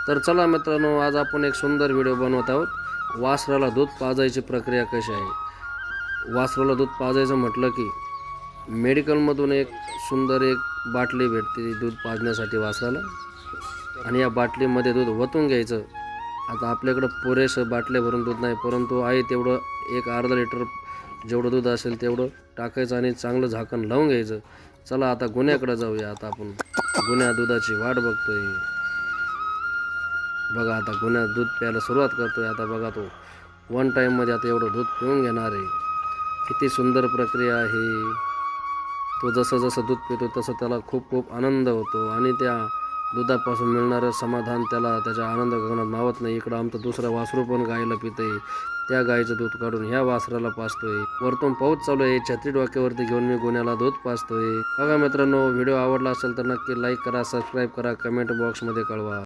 तर चला मित्रांनो, आज आपण एक सुंदर व्हिडिओ बनवत आहोत। वासराला दूध पाजायची प्रक्रिया कशी आहे। वासराला दूध पाजायचं म्हटलं की मेडिकलमधून एक सुंदर एक बाटली भेटते दूध पाजण्यासाठी वासराला, आणि या बाटलीमध्ये दूध ओतून घ्यायचं। आता आपल्याकडं पुरेसं बाटल्या भरून दूध नाही, परंतु आहे तेवढं एक अर्धा लिटर जेवढं दूध असेल तेवढं टाकायचं आणि चांगलं झाकण लावून घ्यायचं। चला आता गुन्ह्याकडे जाऊया। आता आपण गुन्ह्या दुधाची वाट बघतोय। बघा आता गुन्ह्या दूध प्यायला सुरुवात करतोय। आता बघा तो वन टाईममध्ये आता एवढं दूध पिऊन घेणार आहे। किती सुंदर प्रक्रिया आहे। तो जसं जसं दूध पितो तसं त्याला खूप खूप आनंद होतो, आणि त्या दुधापासून मिळणारं समाधान त्याला त्याच्या आनंद गगनात मावत नाही। इकडं आमचं दुसरं वासरू पण गायला पितंय, त्या गायचं दूध काढून ह्या वासराला पाजतोय। वरतून पाऊस चालू आहे, छत्री डोक्यावरती घेऊन मी गुन्ह्याला दूध पाजतोय। बघा मित्रांनो, व्हिडिओ आवडला असेल तर नक्की लाईक करा, सबस्क्राईब करा, कमेंट बॉक्समध्ये कळवा।